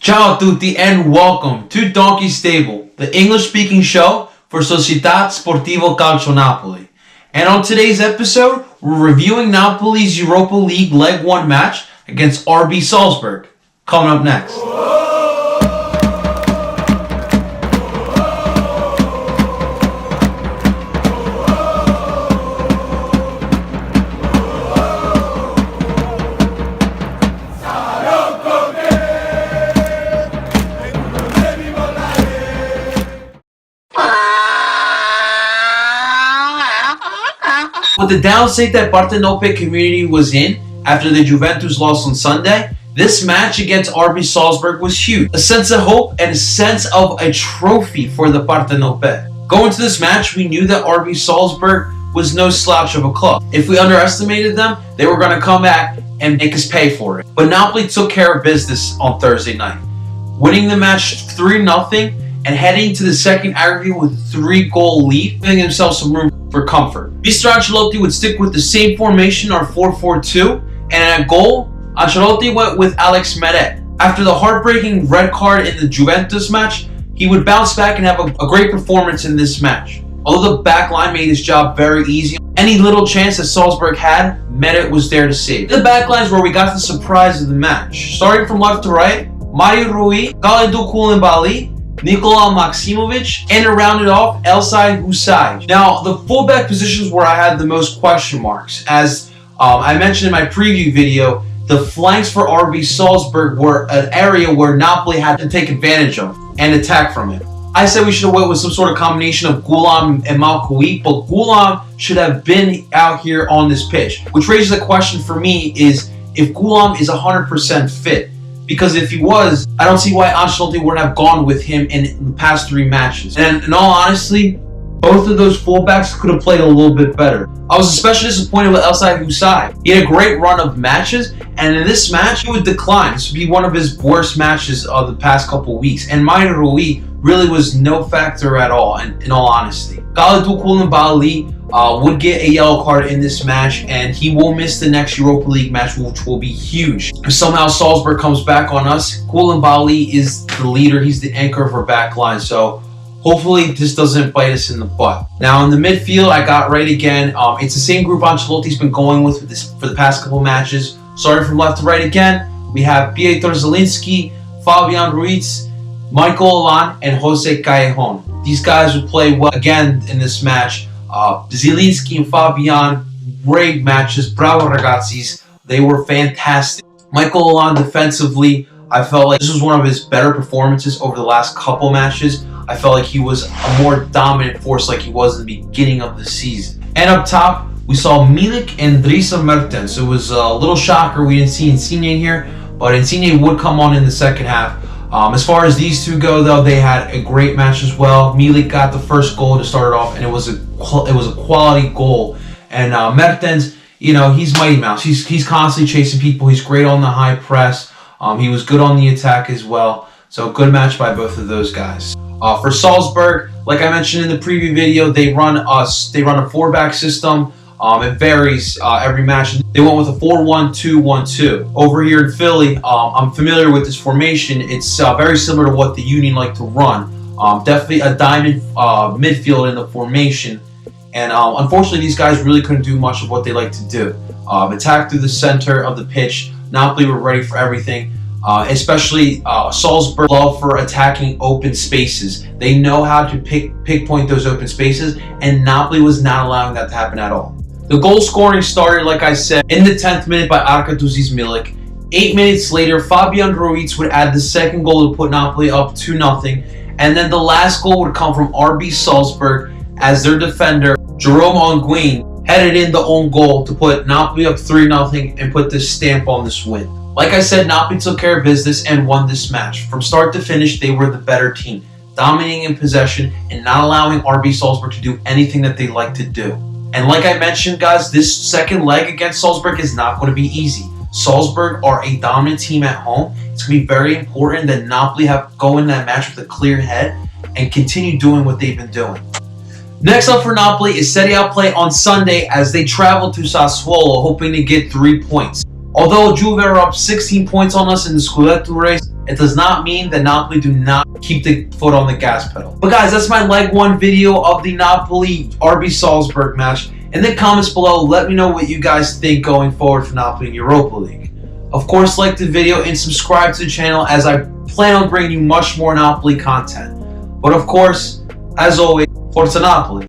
Ciao a tutti and welcome to Donkey Stable, the English-speaking show for Società Sportivo Calcio Napoli. And on today's episode, we're reviewing Napoli's Europa League Leg 1 match against RB Salzburg. Coming up next. With the downstate that Partenope community was in after the Juventus loss on Sunday, this match against RB Salzburg was huge. A sense of hope and a sense of a trophy for the Partenope. Going to this match, we knew that RB Salzburg was no slouch of a club. If we underestimated them, they were going to come back and make us pay for it. But Napoli took care of business on Thursday night, winning the match 3-0 and heading to the second aggregate with a 3-goal lead, giving themselves some room for comfort. Mr. Ancelotti would stick with the same formation, our 4-4-2, and at goal, Ancelotti went with Alex Meret. After the heartbreaking red card in the Juventus match, he would bounce back and have a great performance in this match. Although the back line made his job very easy, any little chance that Salzburg had, Meret was there to save. The back line is where we got the surprise of the match. Starting from left to right, Mario Rui, Kalidou Koulibaly, Nikola Maximovic, and to round it off, Elsai Husai. Now, the fullback positions where I had the most question marks. As I mentioned in my preview video, the flanks for RB Salzburg were an area where Napoli had to take advantage of and attack from it. I said we should have went with some sort of combination of Gulam and Malkoui, but Gulam should have been out here on this pitch. Which raises a question for me is if Gulam is 100% fit. Because if he was, I don't see why Ancelotti wouldn't have gone with him in the past 3 matches. And in all honesty, both of those fullbacks could have played a little bit better. I was especially disappointed with Elsai Husai. He had a great run of matches, and in this match, he would decline. This would be one of his worst matches of the past couple weeks. And Mario Rui really was no factor at all, in all honesty. Kalidou Koulibaly would get a yellow card in this match, and he will miss the next Europa League match, which will be huge. If somehow Salzburg comes back on us, Koulibaly is the leader. He's the anchor of our back line. So hopefully this doesn't bite us in the butt. Now in the midfield, I got right again. It's the same group Ancelotti's been going with this for the past couple matches. Starting from left to right again, we have Piotr Zielinski, Fabian Ruiz, Michael Allan, and Jose Callejon. These guys would play well again in this match. Zielinski and Fabian, great matches. Bravo ragazzis. They were fantastic. Michael Allan defensively, I felt like this was one of his better performances over the last couple matches. I felt like he was a more dominant force like he was in the beginning of the season. And up top, we saw Milik and Dries Mertens. It was a little shocker we didn't see Insigne here, but Insigne would come on in the second half. As far as these two go, though, they had a great match as well. Milik got the first goal to start it off, and it was a quality goal. And Mertens, you know, he's Mighty Mouse. He's constantly chasing people. He's great on the high press. He was good on the attack as well. So good match by both of those guys. For Salzburg, like I mentioned in the preview video, they run a 4-back system. It varies every match. They went with a 4-1-2-1-2. Over here in Philly, I'm familiar with this formation. It's very similar to what the Union like to run. Definitely a diamond midfield in the formation. And unfortunately, these guys really couldn't do much of what they like to do. Attack through the center of the pitch. Napoli were ready for everything. Especially Salzburg love for attacking open spaces. They know how to pinpoint those open spaces, and Napoli was not allowing that to happen at all. The goal scoring started, like I said, in the 10th minute by Arkadiusz Milik. 8 minutes later, Fabian Ruiz would add the second goal to put Napoli up 2-0, and then the last goal would come from RB Salzburg as their defender, Jerome Onguin, headed in the own goal to put Napoli up 3-0 and put this stamp on this win. Like I said, Napoli took care of business and won this match. From start to finish, they were the better team, dominating in possession and not allowing RB Salzburg to do anything that they like to do. And like I mentioned, guys, this second leg against Salzburg is not going to be easy. Salzburg are a dominant team at home. It's going to be very important that Napoli go in that match with a clear head and continue doing what they've been doing. Next up for Napoli is Serie A play on Sunday as they travel to Sassuolo, hoping to get 3 points. Although Juve are up 16 points on us in the Scudetto race, It does not mean that Napoli do not keep the foot on the gas pedal. But guys, that's my leg one video of the Napoli RB Salzburg match. In the comments below, let me know what you guys think going forward for Napoli in Europa League. Of course, like the video and subscribe to the channel, as I plan on bringing you much more Napoli content. But of course, as always, Forza Napoli.